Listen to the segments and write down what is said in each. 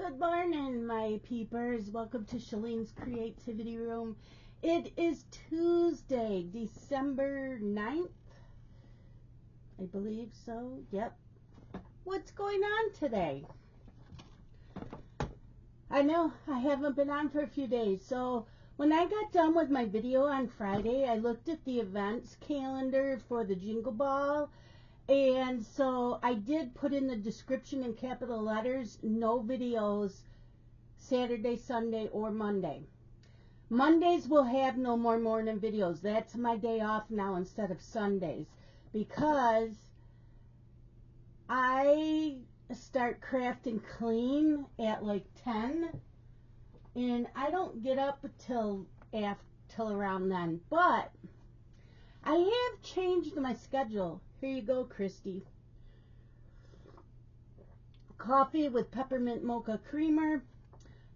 Good morning, my peepers. Welcome to Shalene's Creativity Room. It is Tuesday, December 9th. I believe so. Yep. What's going on today? I know I haven't been on for a few days. So when I got done with my video on Friday, I looked at the events calendar for the Jingle Ball. And so I did put in the description in capital letters, no videos Saturday, Sunday, or Monday. Mondays will have no more morning videos. That's my day off now instead of Sundays, because I start craft and clean at like 10, and I don't get up till around then. But I have changed my schedule. Here you go, Christy. Coffee with peppermint mocha creamer.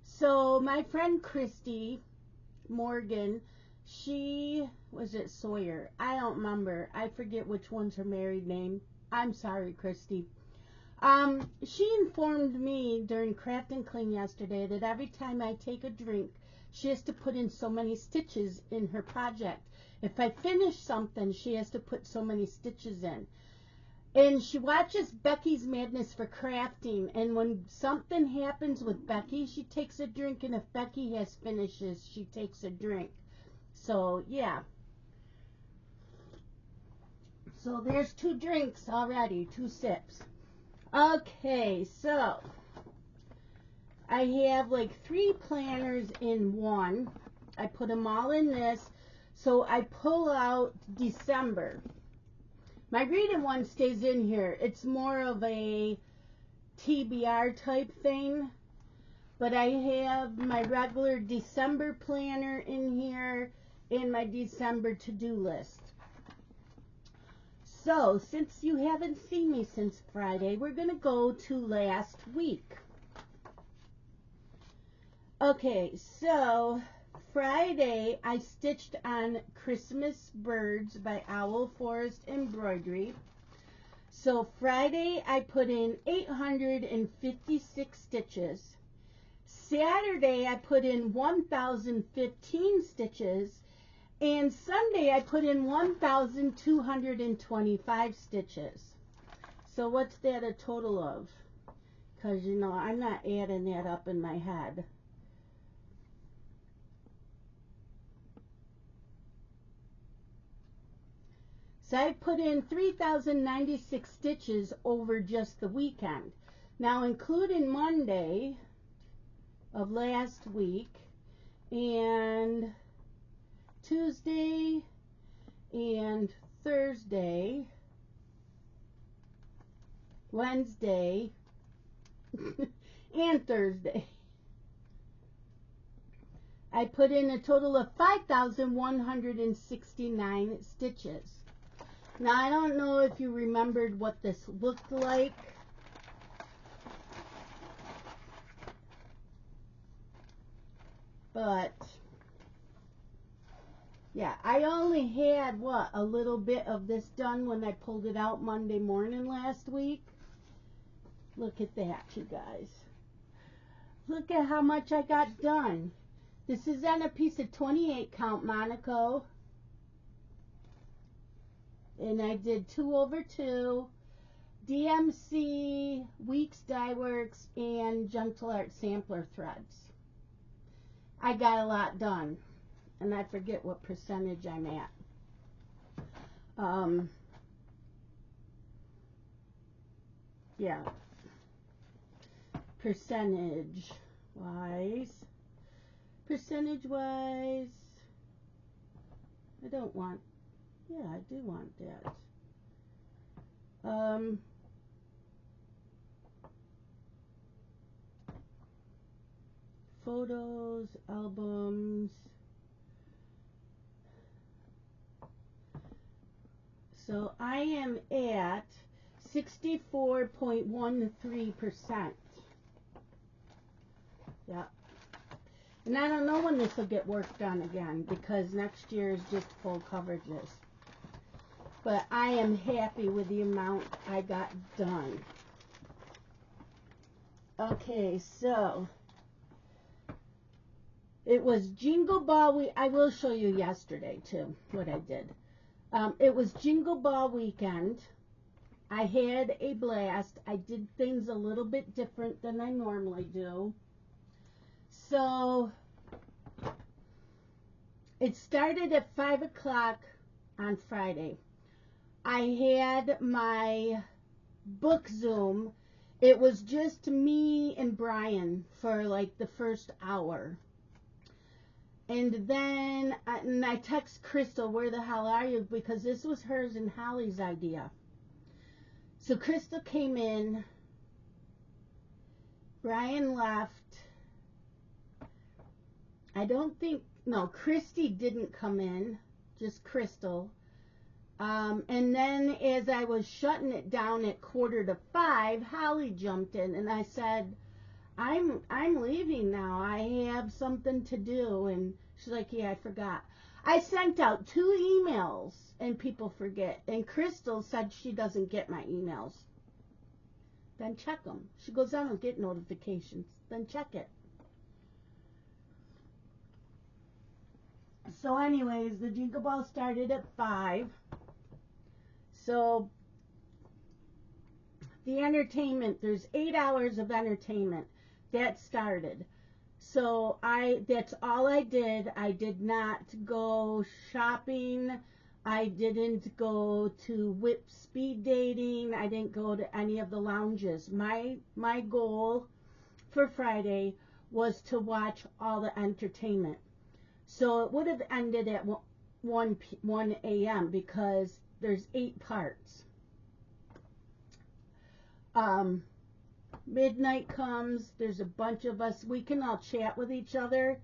So my friend Christy Morgan, she was at Sawyer. I don't remember. I forget which one's her married name. I'm sorry, Christy. She informed me during Craft and Clean yesterday that every time I take a drink, she has to put in so many stitches in her project. If I finish something, she has to put so many stitches in. And she watches Becky's Madness for Crafting, and when something happens with Becky, she takes a drink, and if Becky has finishes, she takes a drink. So, yeah. So there's 2 drinks already, 2 sips. Okay, so I have like 3 planners in one. I put them all in this. So I pull out December. My reading one stays in here. It's more of a TBR type thing. But I have my regular December planner in here and my December to-do list. So, since you haven't seen me since Friday, we're going to go to last week. Okay, so Friday, I stitched on Christmas Birds by Owl Forest Embroidery. So Friday, I put in 856 stitches. Saturday, I put in 1,015 stitches. And Sunday, I put in 1,225 stitches. So what's that a total of? Because, you know, I'm not adding that up in my head. So I put in 3,096 stitches over just the weekend. Now, including Monday of last week and Tuesday and Thursday, Wednesday, and Thursday, I put in a total of 5,169 stitches. Now, I don't know if you remembered what this looked like. But, yeah, I only had, a little bit of this done when I pulled it out Monday morning last week. Look at that, you guys. Look at how much I got done. This is on a piece of 28 count Monaco. And I did 2/2, DMC, Weeks Dye Works, and Gentle Art sampler threads. I got a lot done, and I forget what percentage I'm at. Yeah, percentage-wise, I don't want. Yeah, I do want that. Photos, albums. So I am at 64.13%. Yeah. And I don't know when this will get worked on again, because next year is just full coverages. But I am happy with the amount I got done. Okay, so it was Jingle Ball Week. I will show you yesterday too what I did. It was Jingle Ball weekend. I had a blast. I did things a little bit different than I normally do. So it started at 5 o'clock on Friday. I had my book Zoom. It was just me and Brian for like the first hour. And then I text Crystal, where the hell are you? Because this was hers and Holly's idea. So Crystal came in. Brian left. I don't think, no, Christy didn't come in. Just Crystal. And then as I was shutting it down at 4:45, Holly jumped in and I said, I'm leaving now. I have something to do. And she's like, yeah, I forgot. I sent out 2 emails and people forget. And Crystal said she doesn't get my emails. Then check them. She goes, I don't get notifications. Then check it. So anyways, the Jingle Ball started at 5. So the entertainment, there's 8 hours of entertainment. That started. So that's all I did. I did not go shopping. I didn't go to whip speed dating. I didn't go to any of the lounges. My goal for Friday was to watch all the entertainment. So it would have ended at 1 a.m. because there's 8 parts. Midnight comes, there's a bunch of us, we can all chat with each other.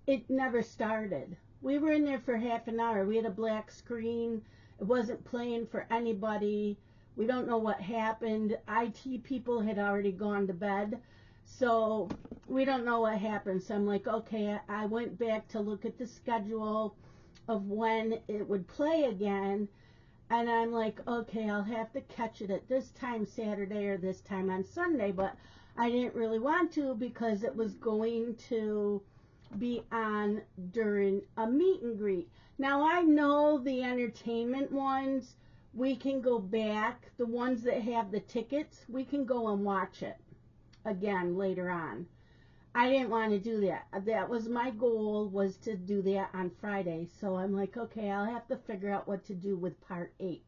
It never started. We were in there for half an hour. We had a black screen. It wasn't playing for anybody. We don't know what happened. IT people had already gone to bed. So we don't know what happened. So I'm like, okay, I went back to look at the schedule of when it would play again. And I'm like, okay, I'll have to catch it at this time Saturday or this time on Sunday. But I didn't really want to because it was going to be on during a meet and greet. Now I know the entertainment ones, we can go back. The ones that have the tickets, we can go and watch it again later on. I didn't want to do that. That was my goal, was to do that on Friday. So I'm like, okay, I'll have to figure out what to do with part 8.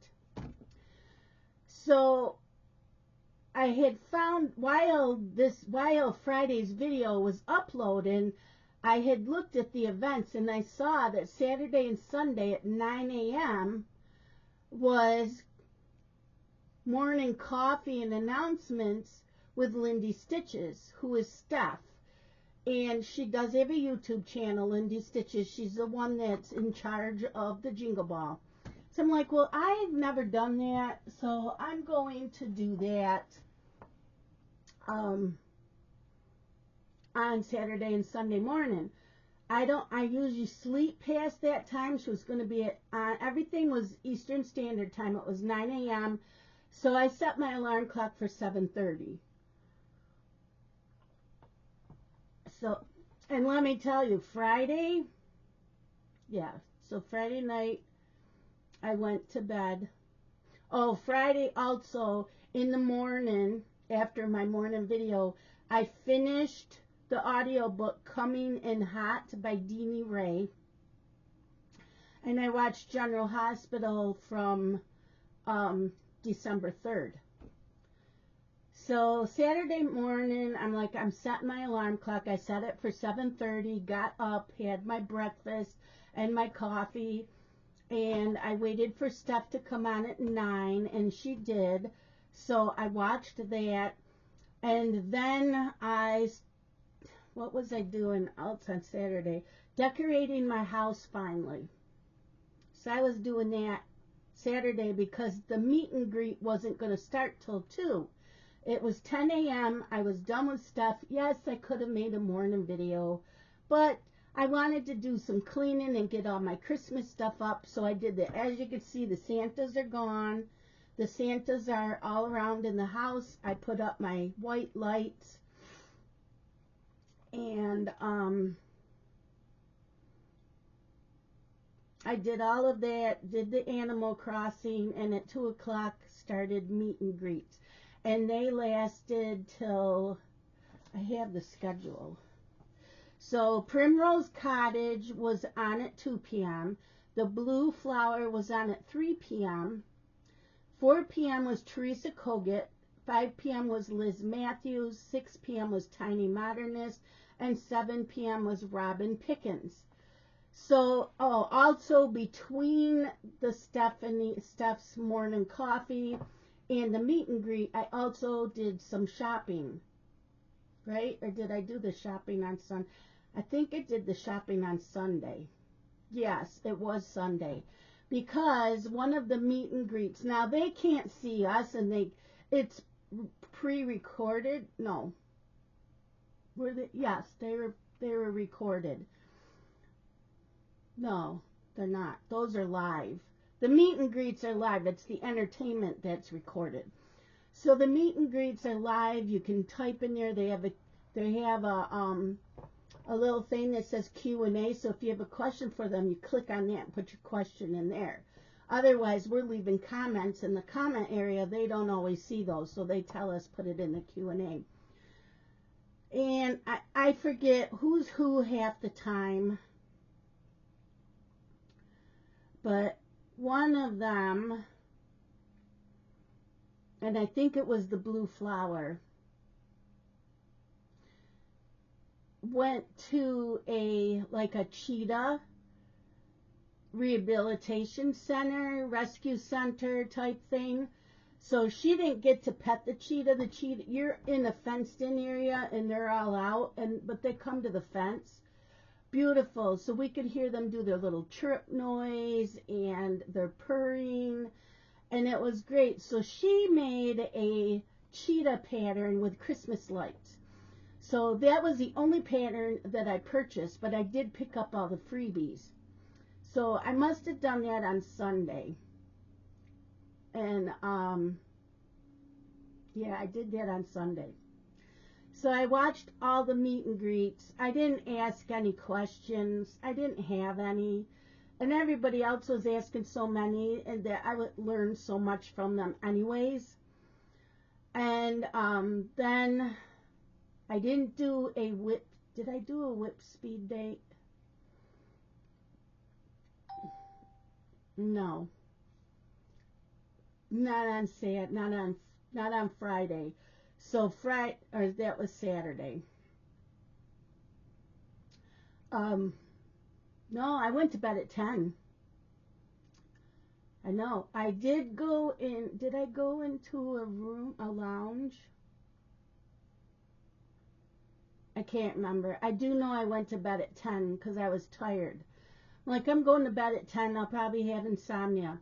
So I had found, while Friday's video was uploading, I had looked at the events and I saw that Saturday and Sunday at 9 a.m. was morning coffee and announcements with Lindy Stitches, who is Steph. And she does have a YouTube channel, Lindy Stitches. She's the one that's in charge of the Jingle Ball. So I'm like, well, I've never done that, so I'm going to do that on Saturday and Sunday morning. I usually sleep past that time. She was going to be at, everything was Eastern Standard Time. It was 9 a.m. So I set my alarm clock for 7:30. So, and let me tell you, Friday, so Friday night, I went to bed. Oh, Friday also, in the morning, after my morning video, I finished the audiobook Coming in Hot by Deanie Ray. And I watched General Hospital from December 3rd. So Saturday morning, I'm setting my alarm clock. I set it for 7:30, got up, had my breakfast and my coffee, and I waited for Steph to come on at 9, and she did. So I watched that, and then what was I doing else on Saturday? Decorating my house finally. So I was doing that Saturday because the meet and greet wasn't going to start till 2. It was 10 a.m. I was done with stuff. Yes, I could have made a morning video, but I wanted to do some cleaning and get all my Christmas stuff up, so I did that. As you can see, the Santas are gone. The Santas are all around in the house. I put up my white lights, and I did all of that, did the Animal Crossing, and at 2 o'clock started meet and greets. And they lasted till, I have the schedule. So Primrose Cottage was on at 2 p.m. The Blue Flower was on at 3 p.m. 4 p.m. was Teresa Kogut. 5 p.m. was Liz Matthews. 6 p.m. was Tiny Modernist. And 7 p.m. was Robin Pickens. So, also between the Steph's morning coffee and the meet and greet, I also did some shopping, right? Or did I do the shopping on Sunday? I think I did the shopping on Sunday. Yes, it was Sunday. Because one of the meet and greets, now they can't see us, and it's pre-recorded. No. Yes, they were recorded. No, they're not. Those are live. The meet and greets are live. It's the entertainment that's recorded. So the meet and greets are live. You can type in there. They have a little thing that says Q&A. So if you have a question for them, you click on that and put your question in there. Otherwise, we're leaving comments in the comment area. They don't always see those, so they tell us put it in the Q&A. And I forget who's who half the time. But one of them, and I think it was the Blue Flower, went to a cheetah rehabilitation center, rescue center type thing. So she didn't get to pet the cheetah. The cheetah, you're in a fenced in area and they're all out, but they come to the fence. Beautiful. So we could hear them do their little chirp noise and their purring, and it was great. So she made a cheetah pattern with Christmas lights. So that was the only pattern that I purchased, but I did pick up all the freebies. So I must have done that on Sunday. And yeah, I did that on Sunday. So I watched all the meet and greets. I didn't ask any questions. I didn't have any. And everybody else was asking so many, and that I would learn so much from them anyways. And then I didn't do a whip. Did I do a whip speed date? No. Not on not on Friday. So that was Saturday. No, I went to bed at 10. I know. I did go in. Did I go into a lounge? I can't remember. I do know I went to bed at 10 because I was tired. I'm going to bed at 10. I'll probably have insomnia.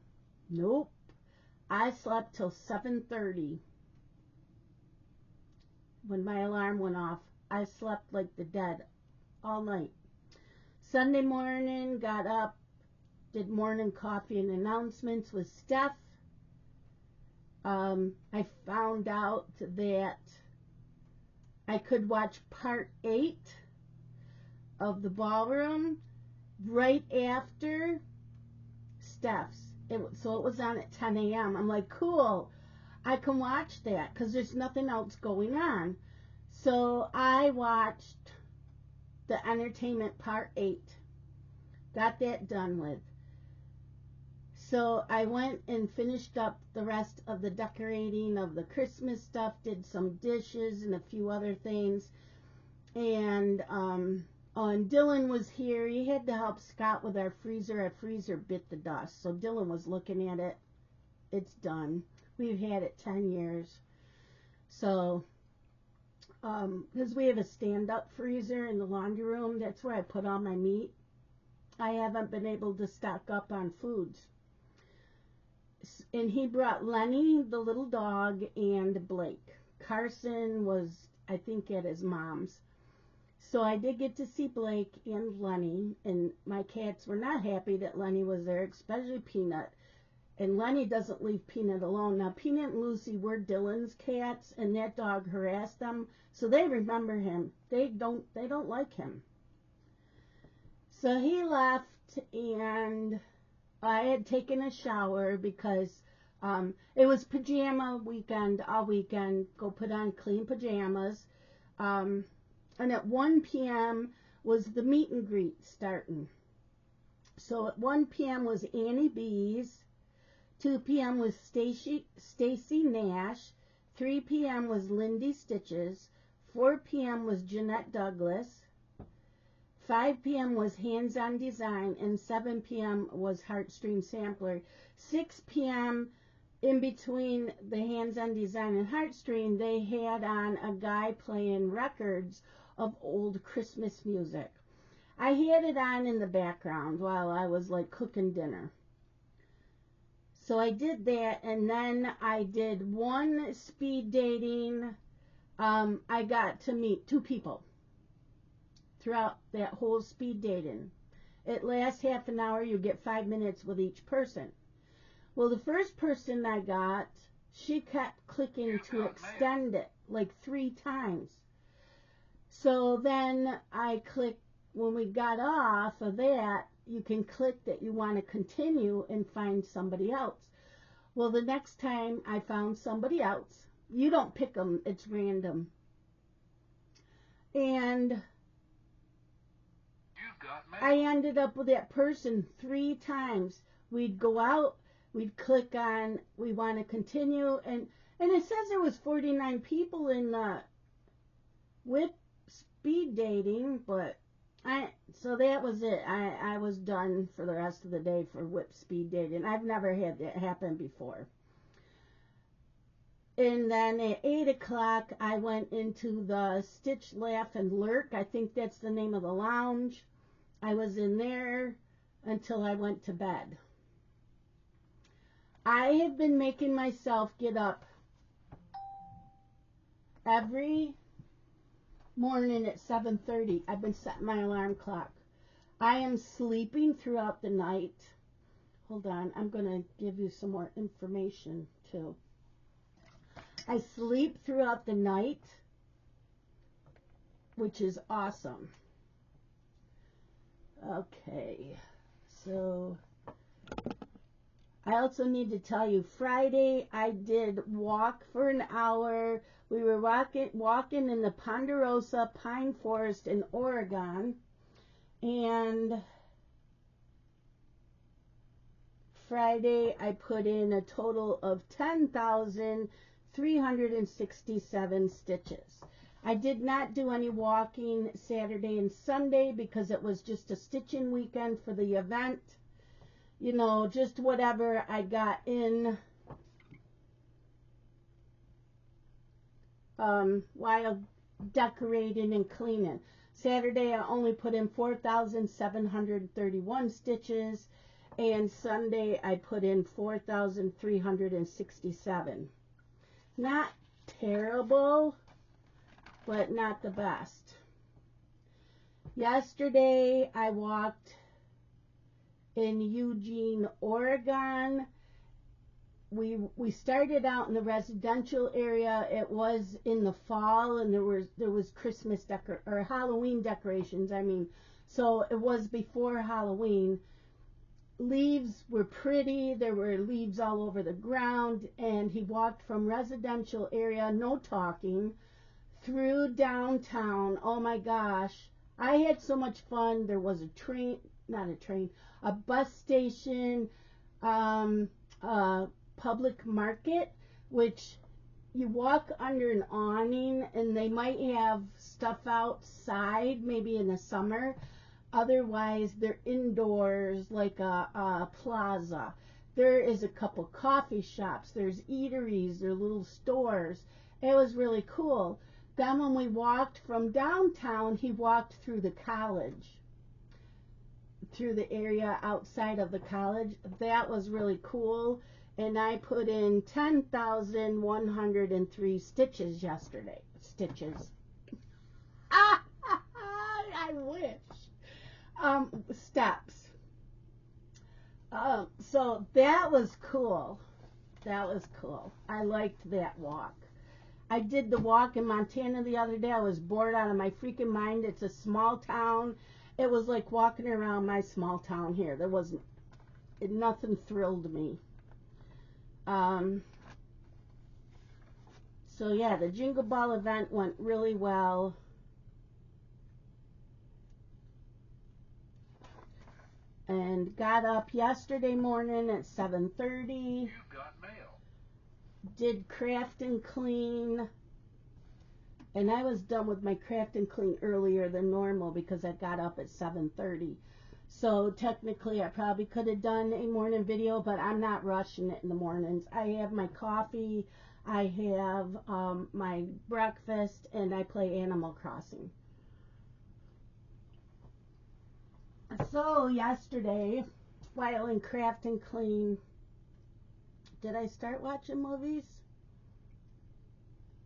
Nope. I slept till 7:30 when my alarm went off. I slept like the dead all night. Sunday morning, got up, did morning coffee and announcements with Steph. I found out that I could watch part 8 of the ballroom right after Steph's. So it was on at 10 a.m. I'm like, cool, I can watch that because there's nothing else going on. So I watched the entertainment part 8. Got that done with. So I went and finished up the rest of the decorating of the Christmas stuff, did some dishes and a few other things. And and Dylan was here. He had to help Scott with our freezer. Our freezer bit the dust. So Dylan was looking at it. It's done. We've had it 10 years. So, because we have a stand-up freezer in the laundry room, that's where I put all my meat. I haven't been able to stock up on foods. And he brought Lenny, the little dog, and Blake. Carson was, I think, at his mom's. So I did get to see Blake and Lenny, and my cats were not happy that Lenny was there, especially Peanut. And Lenny doesn't leave Peanut alone. Now, Peanut and Lucy were Dylan's cats, and that dog harassed them, so they remember him. They don't like him. So he left, and I had taken a shower because it was pajama weekend, all weekend. Go put on clean pajamas. And at 1 p.m. was the meet and greet starting. So at 1 p.m. was Annie B's. 2 p.m. was Stacy Nash. 3 p.m. was Lindy Stitches. 4 p.m. was Jeanette Douglas. 5 p.m. was Hands On Design, and 7 p.m. was Heartstring Sampler. 6 p.m. in between the Hands On Design and Heartstring, they had on a guy playing records of old Christmas music. I had it on in the background while I was like cooking dinner. So I did that, and then I did one speed dating. I got to meet 2 people throughout that whole speed dating. It lasts half an hour. You get 5 minutes with each person. Well, the first person I got, she kept clicking to extend it like 3 times. So then I clicked, when we got off of that, you can click that you want to continue and find somebody else. Well, the next time I found somebody else. You don't pick them, it's random. And I ended up with that person 3 times. We'd go out, we'd click on, we want to continue, and it says there was 49 people in the WHIP speed dating, but so that was it. I was done for the rest of the day for WHIP speed dating. I've never had that happen before. And then at 8 o'clock, I went into the Stitch, Laugh, and Lurk. I think that's the name of the lounge. I was in there until I went to bed. I have been making myself get up every morning at 7:30. I've been setting my alarm clock. I am sleeping throughout the night. Hold on, I'm going to give you some more information too. I sleep throughout the night, which is awesome. Okay, so I also need to tell you, Friday I did walk for an hour. We were walking in the Ponderosa Pine Forest in Oregon, and Friday I put in a total of 10,367 stitches. I did not do any walking Saturday and Sunday because it was just a stitching weekend for the event. You know, just whatever I got in while decorating and cleaning. Saturday I only put in 4,731 stitches, and Sunday I put in 4,367. Not terrible, but not the best. Yesterday I walked in Eugene, Oregon. We started out in the residential area. It was in the fall, and there was Christmas or Halloween decorations. I mean, so it was before Halloween. Leaves were pretty. There were leaves all over the ground, and he walked from residential area, no talking, through downtown. Oh my gosh, I had so much fun. There was a bus station, public market, which you walk under an awning, and they might have stuff outside, maybe in the summer. Otherwise, they're indoors, like a plaza. There is a couple coffee shops. There's eateries. There are little stores. It was really cool. Then when we walked from downtown, he walked through the college, through the area outside of the college. That was really cool. And I put in 10,103 stitches yesterday. Stitches. I wish. Steps. So that was cool. That was cool. I liked that walk. I did the walk in Montana the other day. I was bored out of my freaking mind. It's a small town. It was like walking around my small town here. There wasn't, nothing thrilled me. So yeah, the Jingle Ball event went really well. And got up yesterday morning at 7:30. You've got mail. Did craft and clean. And I was done with my craft and clean earlier than normal because I got up at 7:30. So technically I probably could have done a morning video, but I'm not rushing it in the mornings. I have my coffee, I have my breakfast, and I play Animal Crossing. So yesterday, while in craft and clean, did I start watching movies?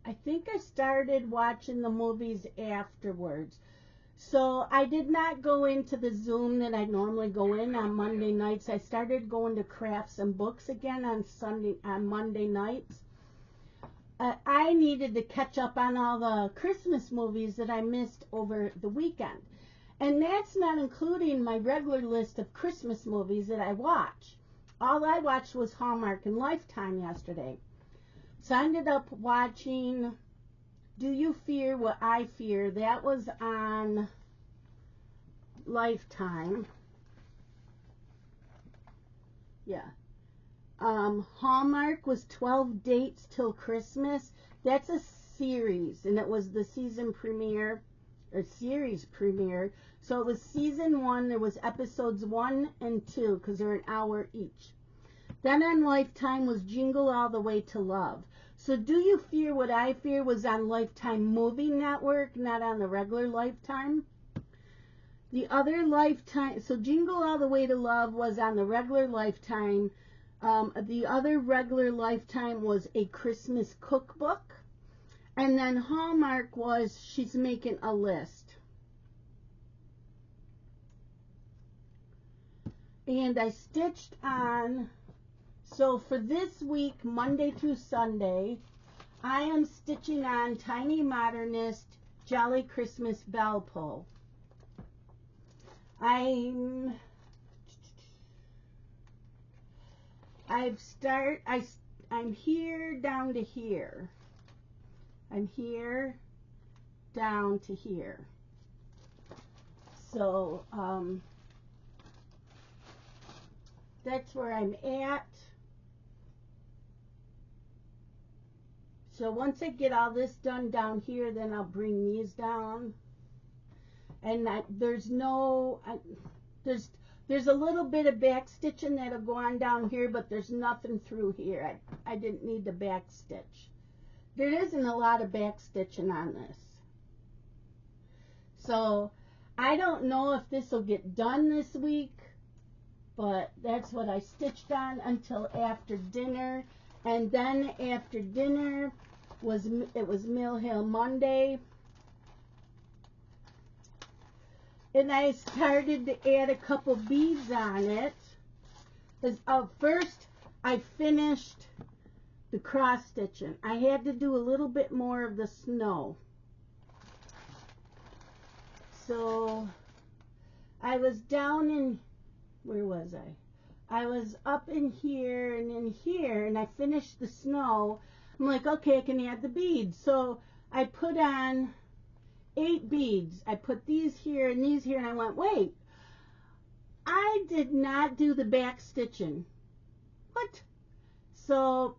I think I started watching the movies afterwards. So I did not go into the Zoom that I normally go in on Monday nights. I started going to crafts and books again on Monday nights. I needed to catch up on all the Christmas movies that I missed over the weekend. And that's not including my regular list of Christmas movies that I watch. All I watched was Hallmark and Lifetime yesterday. So I ended up watching Do You Fear What I Fear? That was on Lifetime. Yeah. Hallmark was 12 Dates Till Christmas. That's a series, and it was the season premiere, or series premiere. So it was season 1. There was episodes 1 and 2, because they're an hour each. Then on Lifetime was Jingle All the Way to Love. So Do You Fear What I Fear was on Lifetime Movie Network, not on the regular Lifetime. The other Lifetime, so Jingle All the Way to Love was on the regular Lifetime. The other regular Lifetime was A Christmas Cookbook. And then Hallmark was She's Making a List. And I stitched on, so for this week, Monday through Sunday, I am stitching on Tiny Modernist Jolly Christmas Bell Pull. I'm here down to here. I'm here down to here. So that's where I'm at. So once I get all this done down here, then I'll bring these down. And there's a little bit of back stitching that'll go on down here, but there's nothing through here. I didn't need the back stitch. There isn't a lot of back stitching on this. So I don't know if this will get done this week, but that's what I stitched on until after dinner. And then after dinner it was Mill Hill Monday. And I started to add a couple beads on it. First, I finished the cross stitching. I had to do a little bit more of the snow. So I was down in, where was I? I was up in here and in here, and I finished the snow. I'm like, okay, I can add the beads. So I put on 8 beads. I put these here and these here, and I went, wait, I did not do the back stitching. What? So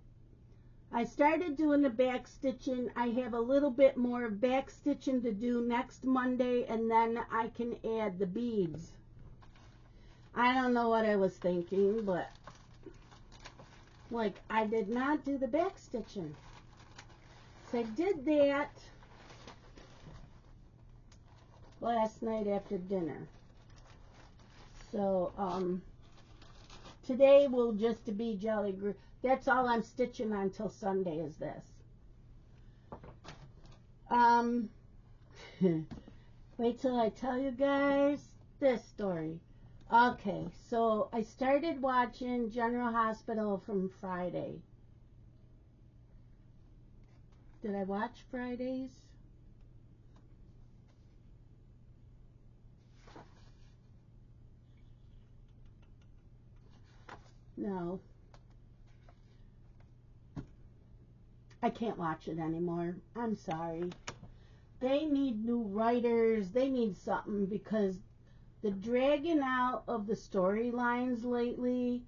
I started doing the back stitching. I have a little bit more back stitching to do next Monday, and then I can add the beads. I don't know what I was thinking, but like, I did not do the back stitching. So I did that last night after dinner. So today will just be Jolly Green. That's all I'm stitching on until Sunday is this. Wait till I tell you guys this story. Okay, so I started watching General Hospital from Friday. Did I watch Fridays? No. I can't watch it anymore. I'm sorry. They need new writers. They need something because the dragging out of the storylines lately,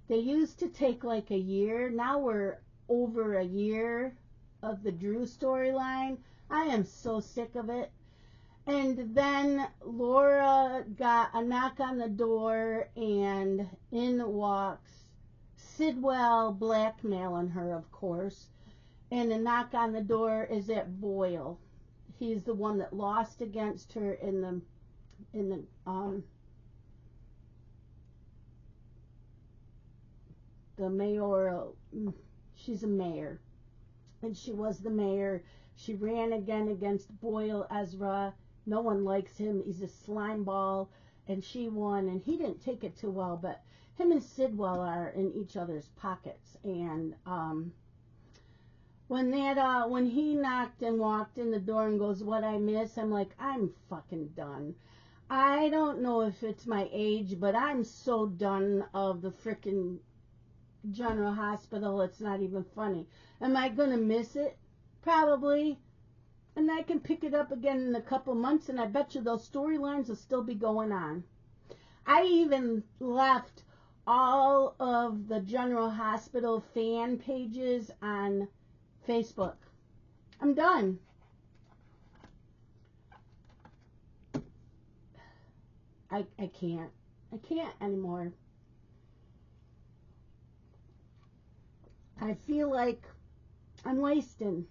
they used to take like a year. Now we're over a year of the Drew storyline. I am so sick of it. And then Laura got a knock on the door, and in walks Sidwell, blackmailing her, of course. And the knock on the door is at Boyle. He's the one that lost against her in the mayoral. She's a mayor, and she was the mayor. She ran again against Boyle Ezra. No one likes him. He's a slime ball, and she won. And he didn't take it too well, but him and Sidwell are in each other's pockets. And when he knocked and walked in the door and goes, "What I miss?" I'm like, I'm fucking done. I don't know if it's my age, but I'm so done of the frickin' General Hospital. It's not even funny. Am I gonna miss it? Probably. And I can pick it up again in a couple months, and I bet you those storylines will still be going on. I even left all of the General Hospital fan pages on Facebook. I'm done. I can't. I can't anymore. I feel like I'm wasting.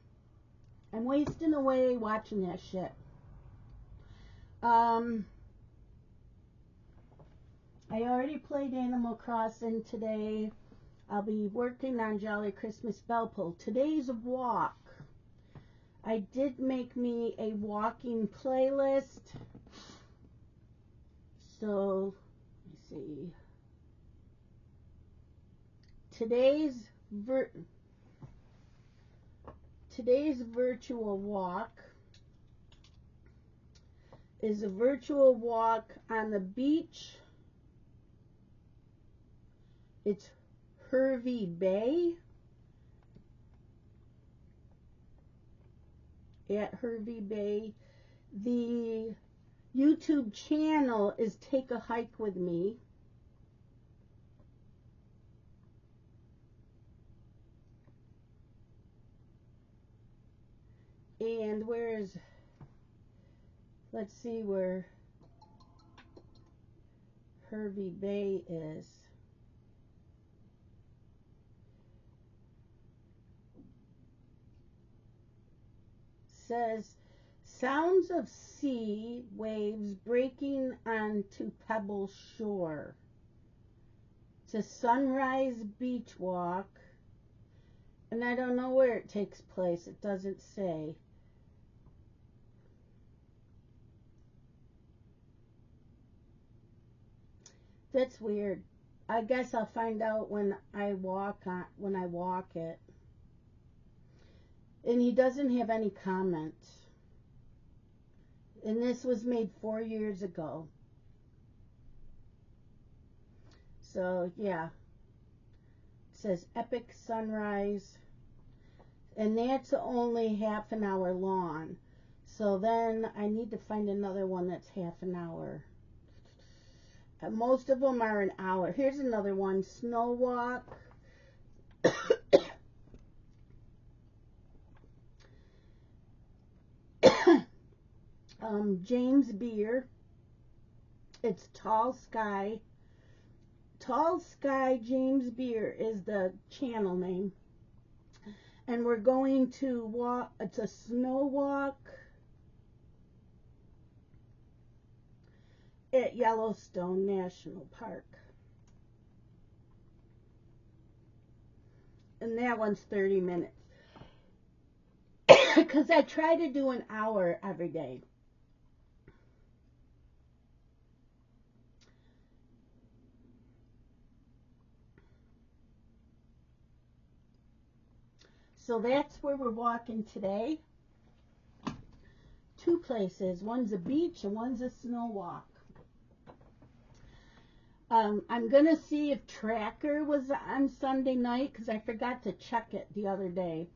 I'm wasting away watching that shit. I already played Animal Crossing today. I'll be working on Jolly Christmas Bell Pull. Today's walk. I did make me a walking playlist. So, let me see. Today's virtual walk is a virtual walk on the beach. It's Hervey Bay. At Hervey Bay. The YouTube channel is Take a Hike with Me. And let's see where Hervey Bay is. Says sounds of sea waves breaking onto Pebble Shore. It's a sunrise beach walk, and I don't know where it takes place. It doesn't say. That's weird. I guess I'll find out when I walk it. And he doesn't have any comments. And this was made 4 years ago. So, yeah. It says Epic Sunrise. And that's only half an hour long. So then I need to find another one that's half an hour. Most of them are an hour. Here's another one. Snow Walk. James Beer. It's Tall Sky. Tall Sky James Beer is the channel name. And we're going to walk. It's a snow walk at Yellowstone National Park. And that one's 30 minutes. Because I try to do an hour every day. So that's where we're walking today. Two places. One's a beach and one's a snow walk. I'm going to see if Tracker was on Sunday night because I forgot to check it the other day.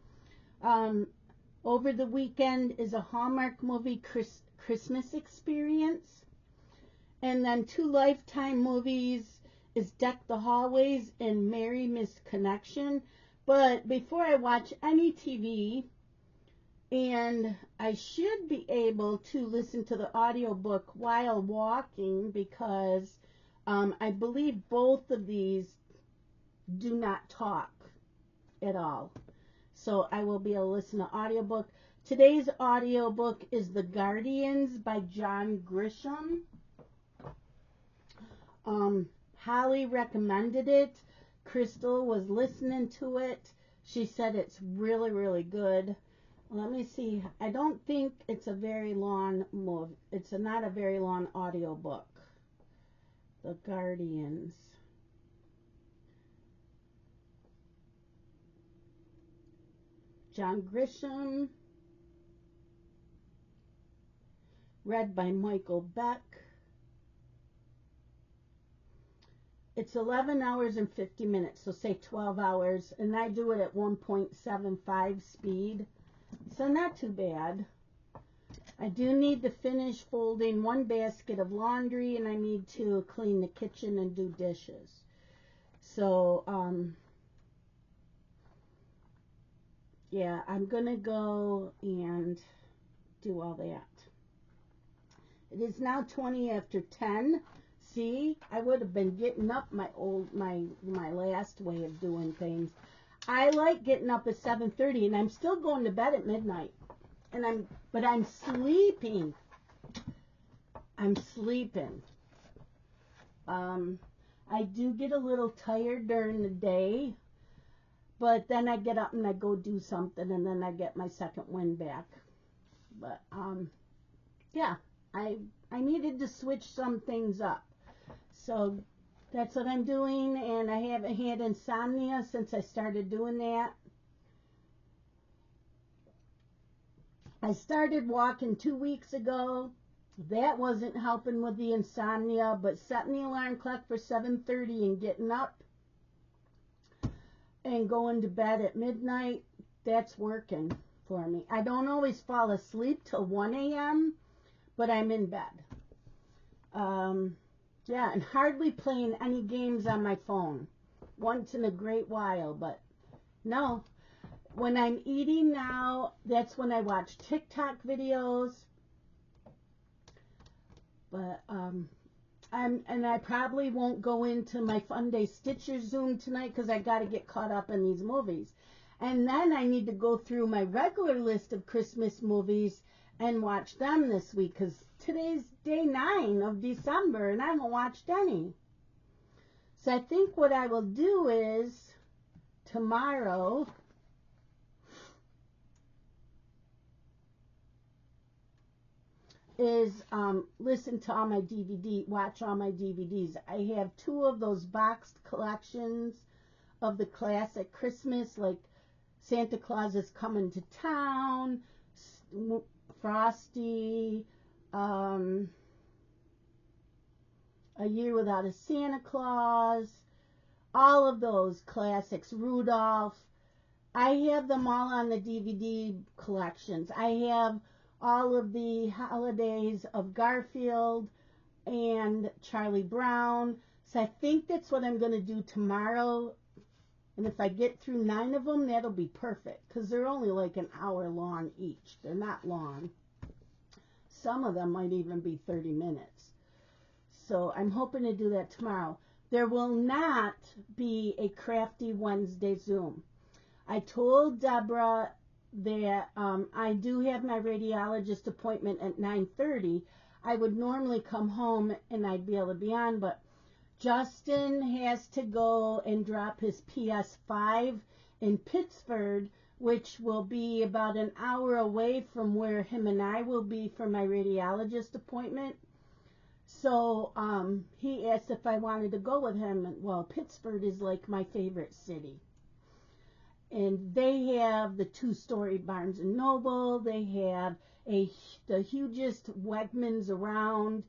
Over the weekend is a Hallmark movie Christmas Experience. And then two Lifetime movies is Deck the Hallways and Merry Misconnection. But before I watch any TV, and I should be able to listen to the audiobook while walking because I believe both of these do not talk at all. So I will be able to listen to audiobook. Today's audiobook is The Guardians by John Grisham. Holly recommended it. Crystal was listening to it. She said it's really, really good. Let me see. I don't think it's a very long movie. It's not a very long audiobook. The Guardians. John Grisham. Read by Michael Beck. It's 11 hours and 50 minutes, so say 12 hours, and I do it at 1.75 speed, so not too bad. I do need to finish folding one basket of laundry, and I need to clean the kitchen and do dishes. So, yeah, I'm going to go and do all that. It is now 20 after 10. See, I would have been getting up my last way of doing things. I like getting up at 7:30, and I'm still going to bed at midnight. But I'm sleeping. I'm sleeping. I do get a little tired during the day, but then I get up and I go do something, and then I get my second wind back. But yeah, I needed to switch some things up. So that's what I'm doing, and I haven't had insomnia since I started doing that. I started walking 2 weeks ago. That wasn't helping with the insomnia, but setting the alarm clock for 7:30 and getting up and going to bed at midnight, that's working for me. I don't always fall asleep till 1 a.m., but I'm in bed. Yeah, and hardly playing any games on my phone. Once in a great while, but no. When I'm eating now, that's when I watch TikTok videos. But I probably won't go into my Fun Day Stitcher Zoom tonight because I got to get caught up in these movies. And then I need to go through my regular list of Christmas movies and watch them this week because today's day 9 of December and I haven't watched any. So I think what I will do is tomorrow is listen to all my watch all my DVDs. I have 2 of those boxed collections of the classic Christmas, like Santa Claus is Coming to Town, Frosty, A Year Without a Santa Claus, all of those classics, Rudolph. I have them all on the DVD collections. I have all of the holidays of Garfield and Charlie Brown. So I think that's what I'm going to do tomorrow. And if I get through 9 of them, that'll be perfect. Because they're only like an hour long each. They're not long. Some of them might even be 30 minutes. So I'm hoping to do that tomorrow. There will not be a Crafty Wednesday Zoom. I told Deborah that I do have my radiologist appointment at 9:30. I would normally come home and I'd be able to be on, but Justin has to go and drop his PS5 in Pittsford, which will be about an hour away from where him and I will be for my radiologist appointment. So he asked if I wanted to go with him. Well, Pittsford is like my favorite city. And they have the 2-story Barnes and Noble. They have the hugest Wegmans around.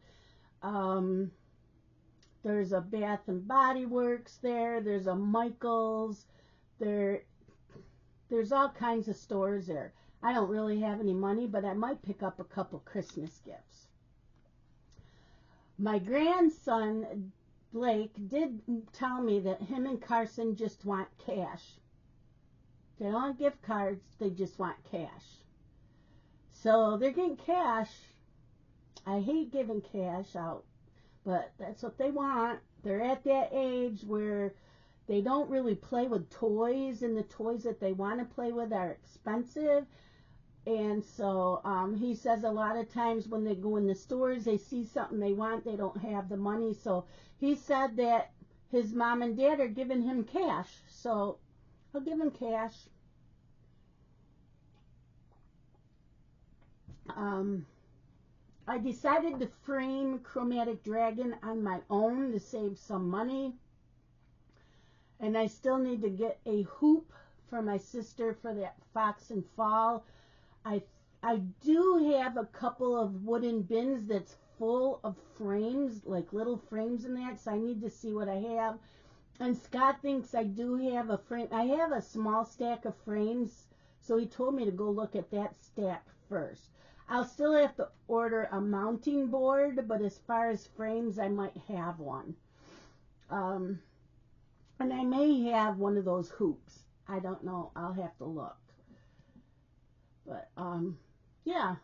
There's a Bath and Body Works there. There's a Michael's. There's all kinds of stores there. I don't really have any money, but I might pick up a couple Christmas gifts. My grandson, Blake, did tell me that him and Carson just want cash. They don't want gift cards, they just want cash. So they're getting cash. I hate giving cash out, but that's what they want. They're at that age where they don't really play with toys, and the toys that they want to play with are expensive. And so he says a lot of times when they go in the stores, they see something they want, they don't have the money. So he said that his mom and dad are giving him cash. So I'll give him cash. I decided to frame Chromatic Dragon on my own to save some money. And I still need to get a hoop for my sister for that Fox and Fall. I do have a couple of wooden bins that's full of frames, like little frames in that, so I need to see what I have. And Scott thinks I do have a frame. I have a small stack of frames, so he told me to go look at that stack first. I'll still have to order a mounting board, but as far as frames, I might have one. And I may have one of those hoops. I don't know. I'll have to look. But, yeah.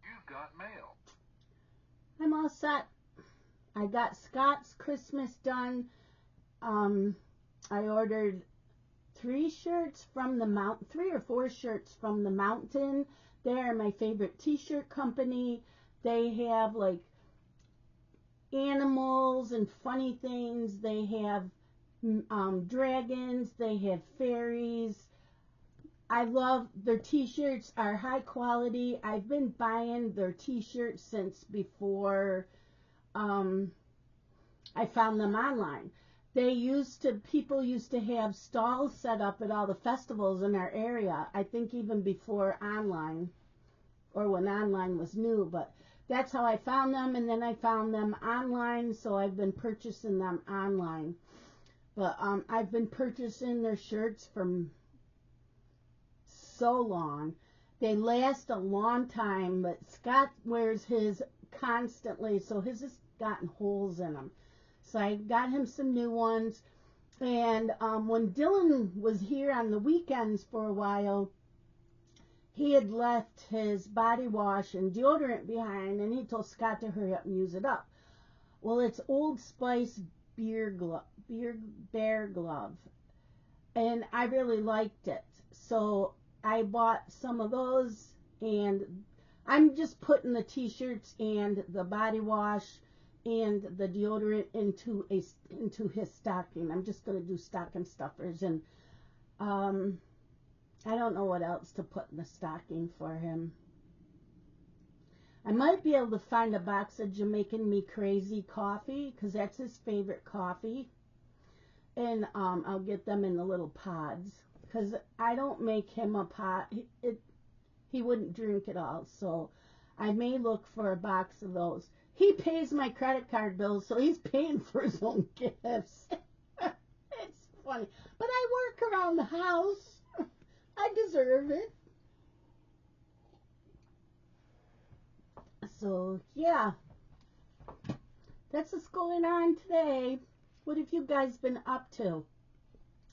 You've got mail. I'm all set. I got Scott's Christmas done. I ordered 3 or 4 shirts from the Mountain. They're my favorite t-shirt company. They have, like, animals and funny things. They have dragons. They have fairies. I love their t-shirts, are high quality. I've been buying their t-shirts since before I found them online. People used to have stalls set up at all the festivals in our area. I think even before online, or when online was new, but that's how I found them. And then I found them online, so I've been purchasing them online. But I've been purchasing their shirts from so long. They last a long time, but Scott wears his constantly, so his has gotten holes in them. So I got him some new ones. And when Dylan was here on the weekends for a while, he had left his body wash and deodorant behind, and he told Scott to hurry up and use it up. Well, it's Old Spice Bear Glove, and I really liked it. So I bought some of those, and I'm just putting the t-shirts and the body wash and the deodorant into his stocking. I'm just going to do stocking stuffers, and I don't know what else to put in the stocking for him. I might be able to find a box of Jamaican Me Crazy coffee, because that's his favorite coffee. And I'll get them in the little pods, because I don't make him a pot. He wouldn't drink it all, so I may look for a box of those. He pays my credit card bills, so he's paying for his own gifts. It's funny. But I work around the house. I deserve it. So, yeah. That's what's going on today. What have you guys been up to?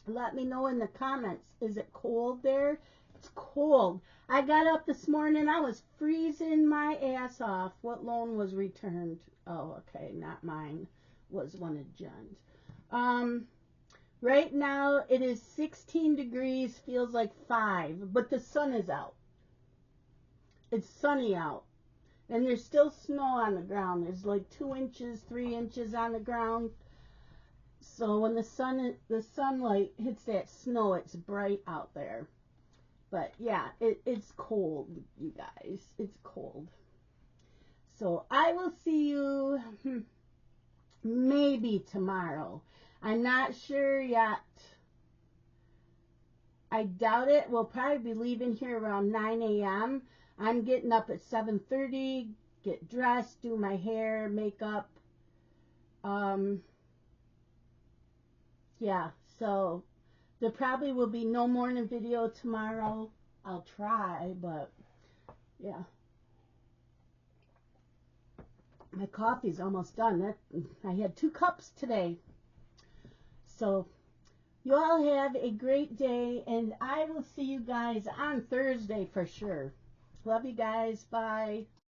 Let me know in the comments. Is it cold there? It's cold. I got up this morning. I was freezing my ass off. What loan was returned? Oh, okay. Not mine. Was one of Jen's. Right now it is 16 degrees. Feels like 5. But the sun is out. It's sunny out. And there's still snow on the ground. There's like 2 inches, 3 inches on the ground. So when the sunlight hits that snow, it's bright out there. But yeah, it's cold, you guys. It's cold. So I will see you maybe tomorrow. I'm not sure yet. I doubt it. We'll probably be leaving here around 9 a.m. I'm getting up at 7:30, get dressed, do my hair, makeup. Yeah, so there probably will be no morning video tomorrow. I'll try, but yeah. My coffee's almost done. I had 2 cups today. So you all have a great day, and I will see you guys on Thursday for sure. Love you guys. Bye.